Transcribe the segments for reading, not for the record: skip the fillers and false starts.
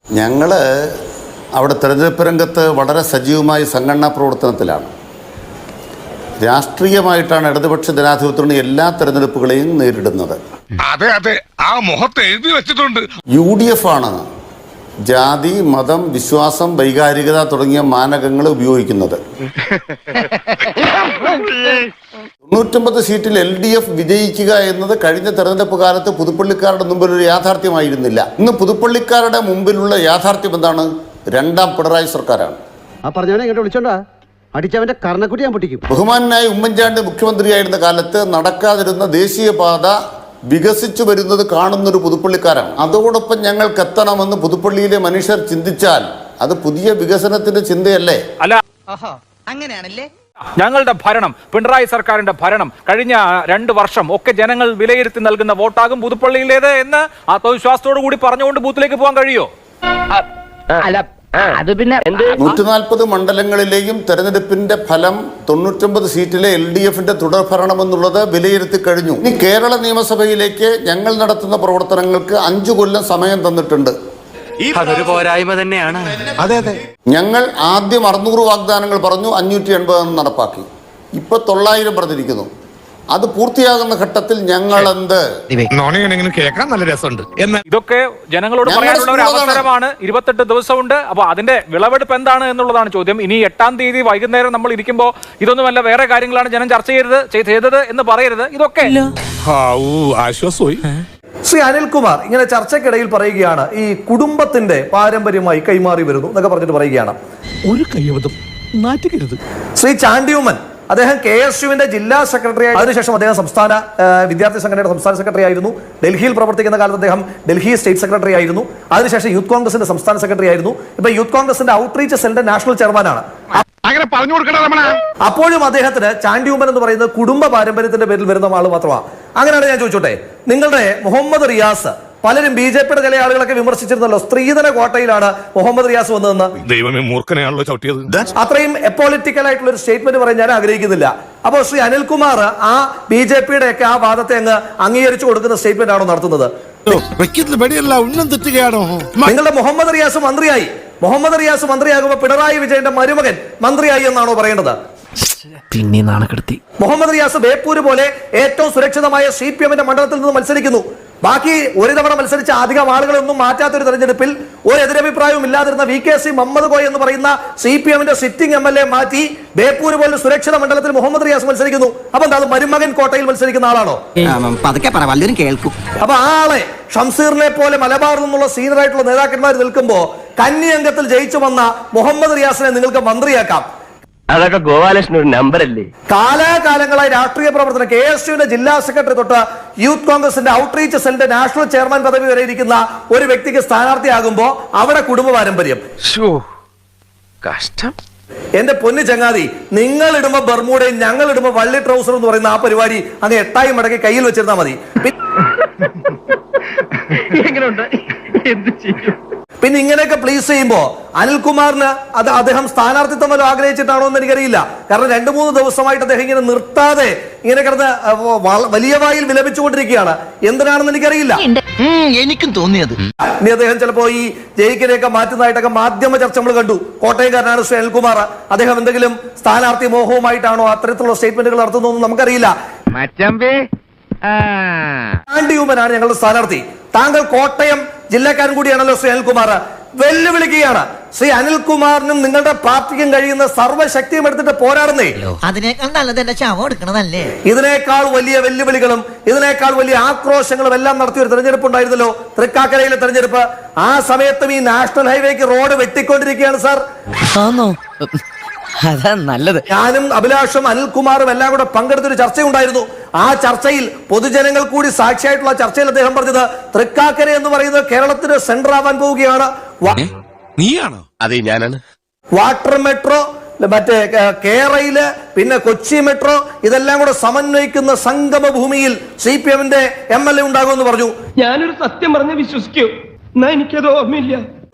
ഞങ്ങൾ അവിടെ തെരഞ്ഞെടുപ്പ് രംഗത്ത് വളരെ സജീവമായി സംഘടനാ പ്രവർത്തനത്തിലാണ്. രാഷ്ട്രീയമായിട്ടാണ് ഇടതുപക്ഷ ജനാധിപത്യത്തിന് എല്ലാ തെരഞ്ഞെടുപ്പുകളെയും നേരിടുന്നത്. അതെ അതെ, ആ മുഖത്ത് എഴുതി വെച്ചിട്ടുണ്ട്. UDF ആണ് ജാതി, മതം, വിശ്വാസം, വൈകാരികത തുടങ്ങിയ മാനകങ്ങൾ ഉപയോഗിക്കുന്നത്. 99 സീറ്റിൽ LDF വിജയിക്കുക എന്നത് കഴിഞ്ഞ തെരഞ്ഞെടുപ്പ് കാലത്ത് പുതുപ്പള്ളിക്കാരുടെ മുമ്പിൽ ഒരു യാഥാർത്ഥ്യമായിരുന്നില്ല. ഇന്ന് പുതുപ്പള്ളിക്കാരുടെ മുമ്പിലുള്ള യാഥാർത്ഥ്യം എന്താണ്? രണ്ടാം പിണറായി സർക്കാരാണ്. ബഹുമാനായ ഉമ്മൻചാണ്ടി മുഖ്യമന്ത്രിയായിരുന്ന കാലത്ത് നടക്കാതിരുന്ന ദേശീയപാത വികസിച്ചു വരുന്നത് കാണുന്നൊരു പുതുപ്പള്ളിക്കാരാണ്. അതോടൊപ്പം ഞങ്ങൾക്ക് എത്തണമെന്ന് പുതുപ്പള്ളിയിലെ മനുഷ്യർ ചിന്തിച്ചാൽ അത് പുതിയ വികസനത്തിന്റെ ചിന്തയല്ലേ? അല്ല, അങ്ങനെയാണല്ലേ. ഞങ്ങളുടെ ഭരണം, പിണറായി സർക്കാരിന്റെ ഭരണം, കഴിഞ്ഞ 2 വർഷം ഒക്കെ ജനങ്ങൾ വിലയിരുത്തി നൽകുന്ന വോട്ടാകും പുതുപ്പള്ളിയിലേത് എന്ന് ആത്മവിശ്വാസത്തോടു കൂടി പറഞ്ഞുകൊണ്ട് ബൂത്തിലേക്ക് പോകാൻ കഴിയോ? അല്ല, അത് പിന്നെ 140 മണ്ഡലങ്ങളിലെയും തെരഞ്ഞെടുപ്പിന്റെ ഫലം 99 സീറ്റിലെ LDFന്റെ തുടർഭരണമെന്നുള്ളത് വിലയിരുത്തി കഴിഞ്ഞു. ഇനി കേരള നിയമസഭയിലേക്ക് ഞങ്ങൾ നടത്തുന്ന പ്രവർത്തനങ്ങൾക്ക് 5 കൊല്ലം സമയം തന്നിട്ടുണ്ട്. അതൊരു പോരായ്മ തന്നെയാണ്. അതെ അതെ, ഞങ്ങൾ ആദ്യം 600 വാഗ്ദാനങ്ങൾ പറഞ്ഞു, 580 നടപ്പാക്കി. ഇപ്പൊ 900 പറഞ്ഞിരിക്കുന്നു. അത് പൂർത്തിയാകുന്ന ഘട്ടത്തിൽ ഞങ്ങൾ എന്ത് കേൾക്കാൻ നല്ല രസമുണ്ട്. ഇതൊക്കെ ജനങ്ങളോട് പറയാനുള്ള ഒരു അവസരമാണ്. 28 ദിവസമുണ്ട്. അപ്പൊ അതിന്റെ വിളവെടുപ്പ് എന്താണ് എന്നുള്ളതാണ് ചോദ്യം. ഇനി 8-ാം തീയതി വൈകുന്നേരം നമ്മൾ ഇരിക്കുമ്പോൾ ഇതൊന്നുമല്ല, വേറെ കാര്യങ്ങളാണ് ജനം ചർച്ച ചെയ്തത് എന്ന് പറയരുത്. ഇതൊക്കെ ആശ്വാസമായി. ശ്രീ അനിൽകുമാർ ഇങ്ങനെ ചർച്ചയ്ക്കിടയിൽ പറയുകയാണ്, ഈ കുടുംബത്തിന്റെ പാരമ്പര്യമായി കൈമാറി വരുന്നു എന്നൊക്കെ പറഞ്ഞിട്ട് പറയുകയാണ്. ഒരു കൈവതം നാറ്റിക്കരുത്. ശ്രീ ചാണ്ടിയുമ്മൻ, അദ്ദേഹം KSUവിന്റെ ജില്ലാ സെക്രട്ടറി ആയി, അതിനുശേഷം അദ്ദേഹം സംസ്ഥാന വിദ്യാർത്ഥി സംഘടനയുടെ സംസ്ഥാന സെക്രട്ടറി ആയിരുന്നു. ഡൽഹിയിൽ പ്രവർത്തിക്കുന്ന കാലത്ത് അദ്ദേഹം ഡൽഹി സ്റ്റേറ്റ് സെക്രട്ടറി ആയിരുന്നു. അതിനുശേഷം യൂത്ത് കോൺഗ്രസിന്റെ സംസ്ഥാന സെക്രട്ടറി ആയിരുന്നു. ഇപ്പൊ യൂത്ത് കോൺഗ്രസിന്റെ ഔട്ട്റീച്ച് സെല്ലിന്റെ നാഷണൽ ചെയർമാനാണ്. അങ്ങനെ പറഞ്ഞു കൊടുക്കണം. അപ്പോഴും അദ്ദേഹത്തിന് ചാണ്ടിയുമ്മൻ എന്ന് പറയുന്നത് കുടുംബ പാരമ്പര്യത്തിന്റെ പേരിൽ വരുന്ന ആള് മാത്രമാണ്. അങ്ങനെയാണ്. ഞാൻ ചോദിച്ചോട്ടെ, നിങ്ങളുടെ മുഹമ്മദ് റിയാസ്, പലരും BJPയുടെ ചില ആളുകളൊക്കെ വിമർശിച്ചിരുന്നല്ലോ, സ്ത്രീധന കോട്ടയിലാണ് മുഹമ്മദ് റിയാസ് വന്നതെന്ന്. ദൈവമേ, മൂർഖനെയാണല്ലോ ചവിട്ടിയത്. അത്രയും എപ്പോളിറ്റിക്കൽ ആയിട്ടുള്ള ഒരു സ്റ്റേറ്റ്മെന്റ് പറയാൻ ഞാൻ ആഗ്രഹിക്കുന്നില്ല. അപ്പോൾ ശ്രീ അനിൽകുമാർ ആ BJPയുടെ ഒക്കെ ആ വാദത്തെ അങ്ങ് അംഗീകരിച്ചു കൊടുക്കുന്ന സ്റ്റേറ്റ്മെന്റ് ആണോ നടത്തുന്നത്? നിങ്ങളുടെ മുഹമ്മദ് റിയാസ് മന്ത്രിയായി. മുഹമ്മദ് റിയാസ് മന്ത്രിയാകുമ്പോൾ പിണറായി വിജയന്റെ മരുമകൻ മന്ത്രിയായി എന്നാണോ പറയേണ്ടത്? പിന്നെ നാണക്കെടുത്തി. മുഹമ്മദ് റിയാസ് ബേപ്പൂര് പോലെ ഏറ്റവും സുരക്ഷിതമായ CPMന്റെ മണ്ഡലത്തിൽ നിന്ന് മത്സരിക്കുന്നു. ബാക്കി ഒരു തവണ മത്സരിച്ച അധികം ആളുകളൊന്നും മാറ്റാത്തൊരു തെരഞ്ഞെടുപ്പിൽ ഒരു എതിരഭിപ്രായവും ഇല്ലാതിരുന്ന VKC മുഹമ്മദ് കോയ എന്ന് പറയുന്ന CPMന്റെ സിറ്റിംഗ് MLA മാറ്റി ബേപ്പൂര് പോലെ സുരക്ഷിത മണ്ഡലത്തിൽ മുഹമ്മദ് റിയാസ് മത്സരിക്കുന്നു. അപ്പൊ എന്താ, മരുമകൻ കോട്ടയിൽ മത്സരിക്കുന്ന ആളാണോ? അപ്പൊ ആളെ ഷംസീറിനെ പോലെ മലബാറിൽ നിന്നുള്ള സീനിയർ ആയിട്ടുള്ള നേതാക്കന്മാർ നിൽക്കുമ്പോ കന്നി അംഗത്തിൽ ജയിച്ചു വന്ന മുഹമ്മദ് റിയാസിനെ നിങ്ങൾക്ക് മന്ത്രിയാക്കാം. അതൊക്കെ ഗോപാലകൃഷ്ണൻ ഒരു നമ്പറല്ലേ? കാലാകാലങ്ങളായി രാഷ്ട്രീയ പ്രവർത്തനം, KSUവിന്റെ ജില്ലാ സെക്രട്ടറി തൊട്ട് യൂത്ത് കോൺഗ്രസിന്റെ ഔട്ട്റീച്ച് സെല്ലിന്റെ നാഷണൽ ചെയർമാൻ പദവി വരെ ഇരിക്കുന്ന ഒരു വ്യക്തിക്ക് സ്ഥാനാർത്ഥിയാകുമ്പോ അവിടെ കുടുംബ പാരമ്പര്യം. കഷ്ടം. എന്റെ പൊന്നു ചങ്ങാതി, നിങ്ങൾ ഇടുമ്പോ ബർമൂഡയും ഞങ്ങൾ ഇടുമ്പോ വള്ളി ട്രൗസർ എന്ന് പറയുന്ന ആ പരിപാടി അങ്ങ് 8 മടക്കി കയ്യിൽ വെച്ചിരുന്നാ മതി. പിന്നെ ഇങ്ങനെയൊക്കെ പ്ലീസ് ചെയ്യുമ്പോ അനിൽകുമാറിന് അത് അദ്ദേഹം സ്ഥാനാർത്ഥിത്വം വല്ലതും ആഗ്രഹിച്ചിട്ടാണോ എന്ന് എനിക്കറിയില്ല. കാരണം 2-3 ദിവസമായിട്ട് അദ്ദേഹം ഇങ്ങനെ നിർത്താതെ ഇങ്ങനെ കിടന്ന് വലിയ വായിൽ വിലപിച്ചുകൊണ്ടിരിക്കുകയാണ്. എന്തിനാണെന്ന് എനിക്കറിയില്ല. എനിക്കും തോന്നിയത് ഇനി അദ്ദേഹം ചിലപ്പോ ഈ ജയിക്കനെയൊക്കെ മാറ്റുന്നതായിട്ടൊക്കെ മാധ്യമ ചർച്ച നമ്മൾ കണ്ടു. കോട്ടയംകാരനാണ് ശ്രീ അനിൽകുമാർ. അദ്ദേഹം എന്തെങ്കിലും സ്ഥാനാർത്ഥി മോഹവുമായിട്ടാണോ അത്തരത്തിലുള്ള സ്റ്റേറ്റ്മെന്റുകൾ നടത്തുന്നതെന്ന് നമുക്കറിയില്ല. ചാണ്ടിയുമ്മനാണ് ഞങ്ങളുടെ സ്ഥാനാർത്ഥി. താങ്കൾ കോട്ടയം ജില്ലക്കാരൻ കൂടിയാണല്ലോ ശ്രീ അനിൽകുമാർ. വെല്ലുവിളിക്കുകയാണ്. ശ്രീ അനിൽകുമാറിനും നിങ്ങളുടെ പാർട്ടിക്കും കഴിയുന്ന സർവ്വശക്തിയും എടുത്തിട്ട് പോരാടുന്നേ. അതിനേക്കാൾ നല്ലത് എന്റെ ശവം എടുക്കണതല്ലേ? ഇതിനേക്കാൾ വലിയ വെല്ലുവിളികളും ഇതിനേക്കാൾ വലിയ ആക്രോശങ്ങളും എല്ലാം നടത്തിയ ഒരു തെരഞ്ഞെടുപ്പ് ഉണ്ടായിരുന്നല്ലോ, തൃക്കാക്കരയിലെ തെരഞ്ഞെടുപ്പ്. ആ സമയത്തും ഈ നാഷണൽ ഹൈവേക്ക് റോഡ് വെട്ടിക്കൊണ്ടിരിക്കുകയാണ് സാർ. അതാ നല്ലത്. ഞാനും അഭിലാഷും അനിൽകുമാറും എല്ലാം കൂടെ പങ്കെടുത്തൊരു ചർച്ചയുണ്ടായിരുന്നു. ആ ചർച്ചയിൽ പൊതുജനങ്ങൾ കൂടി സാക്ഷിയായിട്ടുള്ള ചർച്ചയിൽ അദ്ദേഹം പറഞ്ഞത് തൃക്കാക്കര എന്ന് പറയുന്നത് കേരളത്തിന്റെ സെന്റർ ആവാൻ പോവുകയാണ്. നീയാണോ? അതെ, ഞാനാണ്. വാട്ടർ മെട്രോ, മറ്റേ കേരളയില്, പിന്നെ കൊച്ചി മെട്രോ, ഇതെല്ലാം കൂടെ സമന്വയിക്കുന്ന സംഗമ ഭൂമിയിൽ CPMന്റെ MLA ഉണ്ടാകുമെന്ന് പറഞ്ഞു. ഞാനൊരു സത്യം പറഞ്ഞ് വിശ്വസിക്കൂ, എന്നാ എനിക്കത് ഓർമ്മയില്ല.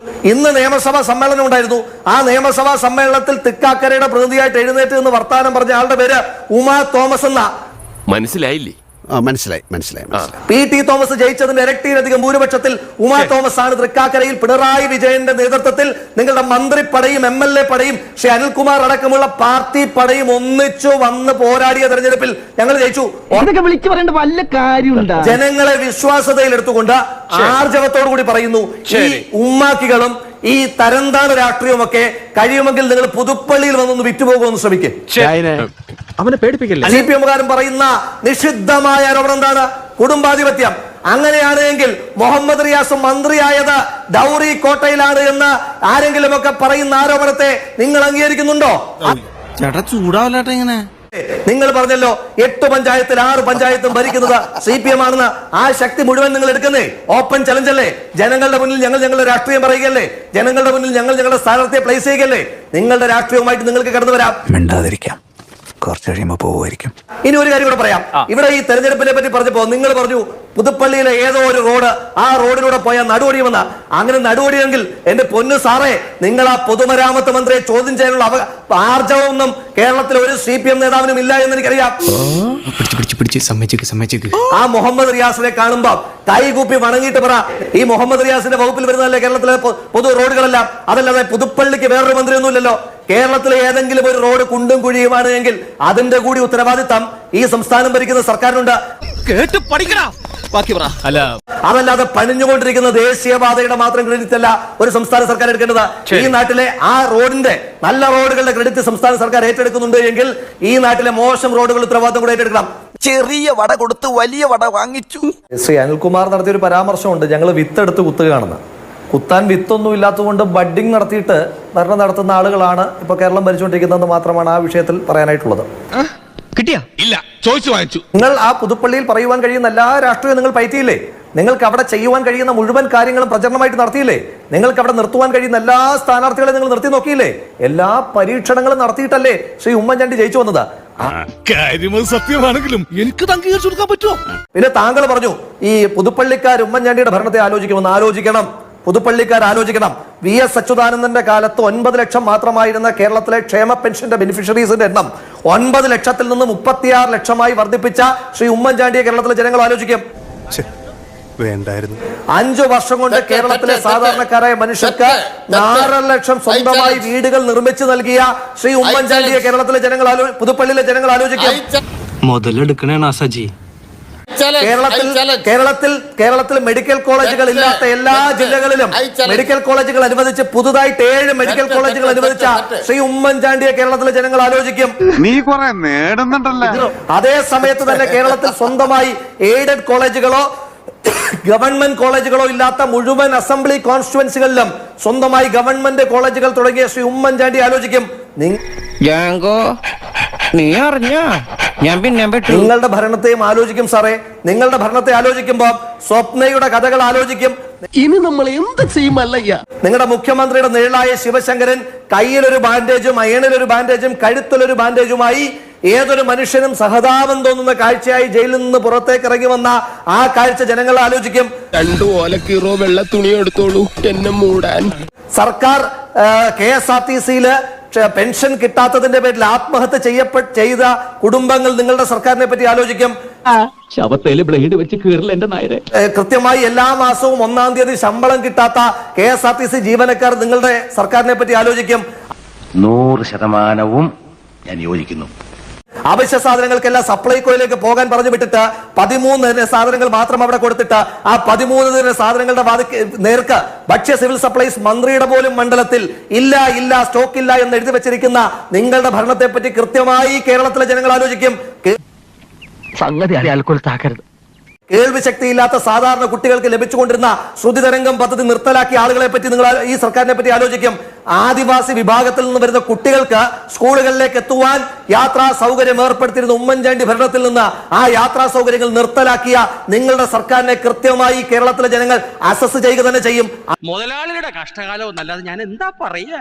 ഇന്ന് നിയമസഭാ സമ്മേളനം ഉണ്ടായിരുന്നു. ആ നിയമസഭാ സമ്മേളനത്തിൽ തൃക്കാക്കരയുടെ പ്രതിനിധിയായിട്ട് എഴുന്നേറ്റ് എന്ന് വർത്താനം പറഞ്ഞ ആളുടെ പേര് ഉമാ തോമസ് എന്ന. മനസ്സിലായില്ലേ? മനസ്സിലായി. PT തോമസ് ജയിച്ചതിന്റെ ഇരട്ടിയിലധികം ഭൂരിപക്ഷത്തിൽ ഉമാ തോമസ് ആണ് തൃക്കാക്കരയിൽ പിണറായി വിജയന്റെ നേതൃത്വത്തിൽ നിങ്ങളുടെ മന്ത്രിപ്പടയും MLA പടയും ശ്രീ അനിൽകുമാർ അടക്കമുള്ള പാർട്ടി പടയും ഒന്നിച്ചു വന്ന് പോരാടിയ തെരഞ്ഞെടുപ്പിൽ ഞങ്ങൾ ജയിച്ചു. വിളിച്ചു പറയേണ്ട വല്ല കാര്യമുണ്ടോ? ജനങ്ങളെ വിശ്വാസതയിൽ എടുത്തുകൊണ്ട് ആർജവത്തോടു കൂടി പറയുന്നു, ഈ ഉമ്മാക്കികളും ഈ തരംതാണ രാഷ്ട്രീയവുമൊക്കെ കഴിയുമെങ്കിൽ നിങ്ങൾ പുതുപ്പള്ളിയിൽ വന്നൊന്ന് വിറ്റുപോകുമെന്ന് ശ്രമിക്കും. അവനെ പേടിപ്പിക്കില്ല. CPM-കാരൻ പറയുന്ന നിഷിദ്ധമായ ആരോപണം എന്താണ്? കുടുംബാധിപത്യം. അങ്ങനെയാണെങ്കിൽ മുഹമ്മദ് റിയാസ് മന്ത്രിയായത് ഡൗറി കോട്ടയിലാണ് എന്ന് ആരെങ്കിലും ഒക്കെ പറയുന്ന ആരോപണത്തെ നിങ്ങൾ അംഗീകരിക്കുന്നുണ്ടോ? ചേട്ടാ ചൂടാവല്ലേട്ടാ ഇങ്ങനെ. നിങ്ങൾ പറഞ്ഞല്ലോ 8 പഞ്ചായത്തിൽ 6 പഞ്ചായത്തും ഭരിക്കുന്നത് CPM ആണെന്ന്. ആ ശക്തി മുഴുവൻ നിങ്ങൾ എടുക്കുന്നേ. ഓപ്പൺ ചലഞ്ച് അല്ലേ? ജനങ്ങളുടെ മുന്നിൽ ഞങ്ങൾ ഞങ്ങളുടെ രാഷ്ട്രീയം പറയുകയല്ലേ? ജനങ്ങളുടെ മുന്നിൽ ഞങ്ങൾ ഞങ്ങളുടെ സ്ഥാനാർത്ഥിയെ പ്ലേസ് ചെയ്യുകയല്ലേ? നിങ്ങളുടെ രാഷ്ട്രീയവുമായിട്ട് നിങ്ങൾക്ക് കടന്നു വരാം. മിണ്ടാതിരിക്കാം, കുറച്ച് കഴിയുമ്പോ പോവുമായിരിക്കും. ഇനി ഒരു കാര്യം കൂടെ പറയാം. ഇവിടെ ഈ തെരഞ്ഞെടുപ്പിനെ പറ്റി പറഞ്ഞപ്പോ നിങ്ങൾ പറഞ്ഞു പുതുപ്പള്ളിയിലെ ഏതോ ഒരു റോഡ്, ആ റോഡിലൂടെ പോയാൽ നടുവടിയുമെന്ന്. അങ്ങനെ നടുവടിയെങ്കിൽ എന്റെ പൊന്നു സാറേ, നിങ്ങൾ ആ പൊതുമരാമത്ത് മന്ത്രിയെ ചോദ്യം ചെയ്യാനുള്ള ആർജവമൊന്നും കേരളത്തിലെ ഒരു CPM നേതാവിനും ഇല്ല എന്ന് എനിക്കറിയാം. ആ മുഹമ്മദ് റിയാസിനെ കാണുമ്പോ കൈകൂപ്പി വണങ്ങിയിട്ട് പറ, ഈ മുഹമ്മദ് റിയാസിന്റെ വകുപ്പിൽ വരുന്നതല്ലേ കേരളത്തിലെ പൊതു റോഡുകളെല്ലാം? അതല്ലാതെ പുതുപ്പള്ളിക്ക് വേറൊരു മന്ത്രിയൊന്നുമില്ലല്ലോ. കേരളത്തിലെ ഏതെങ്കിലും ഒരു റോഡ് കുണ്ടും കുഴിയുമാണ് എങ്കിൽ അതിന്റെ കൂടി ഉത്തരവാദിത്തം ഈ സംസ്ഥാനം ഭരിക്കുന്ന സർക്കാരിനുണ്ട്. അതല്ലാതെ പണിഞ്ഞുകൊണ്ടിരിക്കുന്ന ദേശീയപാതയുടെ മാത്രം ക്രെഡിറ്റ് അല്ല ഒരു സംസ്ഥാന സർക്കാർ എടുക്കേണ്ടത്. ഈ നാട്ടിലെ ആ റോഡിന്റെ നല്ല റോഡുകളുടെ ക്രെഡിറ്റ് സംസ്ഥാന സർക്കാർ ഏറ്റെടുക്കുന്നുണ്ട് എങ്കിൽ ഈ നാട്ടിലെ മോശം റോഡുകൾ ഉത്തരവാദിത്തം കൂടെ ഏറ്റെടുക്കണം. ചെറിയ വട കൊടുത്ത് വലിയ വട വാങ്ങിച്ചു. ശ്രീ അനിൽകുമാർ നടത്തിയ ഒരു പരാമർശമുണ്ട്, ഞങ്ങൾ വിത്തെടുത്ത് കുത്തുകയാണെന്ന്. കുത്താൻ വിത്തൊന്നും ഇല്ലാത്തതുകൊണ്ട് ബഡ്ഡിംഗ് നടത്തിയിട്ട് ഭരണം നടത്തുന്ന ആളുകളാണ് ഇപ്പൊ കേരളം ഭരിച്ചുകൊണ്ടിരിക്കുന്നത് മാത്രമാണ് ആ വിഷയത്തിൽ പറയാനായിട്ടുള്ളത്. കിട്ടിയാ? ഇല്ല, ചോദിച്ചു വാങ്ങിച്ചു. നിങ്ങൾ ആ പുതുപ്പള്ളിയിൽ പറയുവാൻ കഴിയുന്ന എല്ലാ രാഷ്ട്രീയവും നിങ്ങൾ പയറ്റിയില്ലേ? നിങ്ങൾക്ക് അവിടെ ചെയ്യുവാൻ കഴിയുന്ന മുഴുവൻ കാര്യങ്ങളും പ്രചരണമായിട്ട് നടത്തിയില്ലേ? നിങ്ങൾക്ക് അവിടെ നിർത്തുവാൻ കഴിയുന്ന എല്ലാ സ്ഥാനാർത്ഥികളെ നിങ്ങൾ നിർത്തി നോക്കിയില്ലേ? എല്ലാ പരീക്ഷണങ്ങളും നടത്തിയിട്ടല്ലേ ശ്രീ ഉമ്മൻചാണ്ടി ജയിച്ചു വന്നത്? സത്യമാണെങ്കിലും എനിക്ക് അംഗീകരിച്ചു കൊടുക്കാൻ പറ്റുമോ? പിന്നെ താങ്കൾ പറഞ്ഞു ഈ പുതുപ്പള്ളിക്കാർ ഉമ്മൻചാണ്ടിയുടെ ഭരണത്തെ ആലോചിക്കുമെന്ന്. ആലോചിക്കണം, പുതുപ്പള്ളിക്കാർ ആലോചിക്കണം. VS അച്യുതാനന്ദന്റെ കാലത്ത് 9 ലക്ഷം മാത്രമായിരുന്ന കേരളത്തിലെ ക്ഷേമ പെൻഷന്റെ ബെനിഫിഷ്യറീസിന്റെ എണ്ണം 9 ലക്ഷത്തിൽ നിന്ന് 36 ലക്ഷമായി വർദ്ധിപ്പിച്ച ശ്രീ ഉമ്മൻചാണ്ടിയെ കേരളത്തിലെ ജനങ്ങൾ ആലോചിക്കും. വേണ്ടായിരുന്നു. 5 വർഷം കൊണ്ട് കേരളത്തിലെ സാധാരണക്കാരായ മനുഷ്യർക്ക് 4 ലക്ഷം സ്വന്തമായി വീടുകൾ നിർമ്മിച്ചു നൽകിയ ശ്രീ ഉമ്മൻചാണ്ടിയെ കേരളത്തിലെ ജനങ്ങൾ പുതുപ്പള്ളിയിലെ ജനങ്ങൾ ആലോചിക്കും. മുതലെടുക്കണേ സജി. കേരളത്തിൽ മെഡിക്കൽ കോളേജുകൾ ഇല്ലാത്ത എല്ലാ ജില്ലകളിലും മെഡിക്കൽ കോളേജുകൾ അനുവദിച്ച് പുതുതായിട്ട് 7 മെഡിക്കൽ കോളേജുകൾ അനുവദിച്ച ശ്രീ ഉമ്മൻചാണ്ടിയെ കേരളത്തിലെ ജനങ്ങൾ ആലോചിക്കും. നീ കുറെ നേടുന്നുണ്ടല്ലോ. അതേ സമയത്ത് തന്നെ കേരളത്തിൽ സ്വന്തമായി എയ്ഡഡ് കോളേജുകളോ ഗവൺമെന്റ് കോളേജുകളോ ഇല്ലാത്ത മുഴുവൻ അസംബ്ലി കോൺസ്റ്റിറ്റ്യുവൻസികളിലും സ്വന്തമായി ഗവൺമെന്റ് കോളേജുകൾ തുടങ്ങിയ ശ്രീ ഉമ്മൻചാണ്ടി ആലോചിക്കും. നീ അറിഞ്ഞ ഞാൻ പിന്നെ നിങ്ങളുടെ ഭരണത്തെയും ആലോചിക്കും സാറേ. നിങ്ങളുടെ ഭരണത്തെ ആലോചിക്കുമ്പോ സ്വപ്നയുടെ കഥകൾ ആലോചിക്കും. ഇനി നമ്മൾ എന്ത് ചെയ്യുമല്ലയ്യ? നിങ്ങളുടെ മുഖ്യമന്ത്രിയുടെ നിഴലായ ശിവശങ്കരൻ കയ്യിലൊരു ബാൻഡേജും അയണിലൊരു ബാൻഡേജും കഴുത്തിലൊരു ബാൻഡേജുമായി ഏതൊരു മനുഷ്യനും സഹതാപം തോന്നുന്ന കാഴ്ചയായി ജയിലിൽ നിന്ന് പുറത്തേക്ക് ഇറങ്ങി വന്ന ആ കാഴ്ച ജനങ്ങൾ ആലോചിക്കും. 2 ഓലക്കീറോ വെള്ള തുണി എടുത്തോളൂ എന്നെ മൂടാൻ. സർക്കാർ KSRTC-യില് പെൻഷൻ കിട്ടാത്തതിന്റെ പേരിൽ ആത്മഹത്യ ചെയ്ത കുടുംബങ്ങൾ നിങ്ങളുടെ സർക്കാരിനെ പറ്റി ആലോചിക്കും. ശവത്തേല് ബ്ലേഡ് വെച്ച് കീറില്ല എന്റെ നായരെ. കൃത്യമായി എല്ലാ മാസവും 1-ാം തീയതി ശമ്പളം കിട്ടാത്ത KSRTC ജീവനക്കാർ നിങ്ങളുടെ സർക്കാരിനെ പറ്റി ആലോചിക്കും. 100% ഞാൻ യോജിക്കുന്നു. അവശ്യ സാധനങ്ങൾക്കെല്ലാം സപ്ലൈകോയിലേക്ക് പോകാൻ പറഞ്ഞു വിട്ടിട്ട് 13 സാധനങ്ങൾ മാത്രം അവിടെ കൊടുത്തിട്ട് ആ 13 സാധനങ്ങളുടെ നേർക്ക് ഭക്ഷ്യ സിവിൽ സപ്ലൈസ് മന്ത്രിയുടെ പോലും മണ്ഡലത്തിൽ ഇല്ല സ്റ്റോക്ക് ഇല്ല എന്ന് എഴുതി വെച്ചിരിക്കുന്ന നിങ്ങളുടെ ഭരണത്തെ പറ്റി കൃത്യമായി കേരളത്തിലെ ജനങ്ങൾ ആലോചിക്കും. സംഗതി അറിയാൽക്കൊരുത്താക്കരുത്. കേൾവി ശക്തിയില്ലാത്ത സാധാരണ കുട്ടികൾക്ക് ലഭിച്ചുകൊണ്ടിരുന്ന ശ്രുതി തരംഗം പദ്ധതി നിർത്തലാക്കിയ ആളുകളെ പറ്റി നിങ്ങൾ ഈ സർക്കാരിനെ പറ്റി ആലോചിക്കും. ആദിവാസി വിഭാഗത്തിൽ നിന്ന് വരുന്ന കുട്ടികൾക്ക് സ്കൂളുകളിലേക്ക് എത്തുവാൻ യാത്രാ സൗകര്യം ഏർപ്പെടുത്തിയിരുന്ന ഉമ്മൻചാണ്ടി ഭരണത്തിൽ നിന്ന് ആ യാത്രാ സൗകര്യങ്ങൾ നിർത്തലാക്കിയ നിങ്ങളുടെ സർക്കാരിനെ കൃത്യമായി കേരളത്തിലെ ജനങ്ങൾ അസസ് ചെയ്യുക തന്നെ ചെയ്യും. മുതലാളിയുടെ കഷ്ടകാലം എന്നല്ലാതെ ഞാൻ എന്താ പറയാ?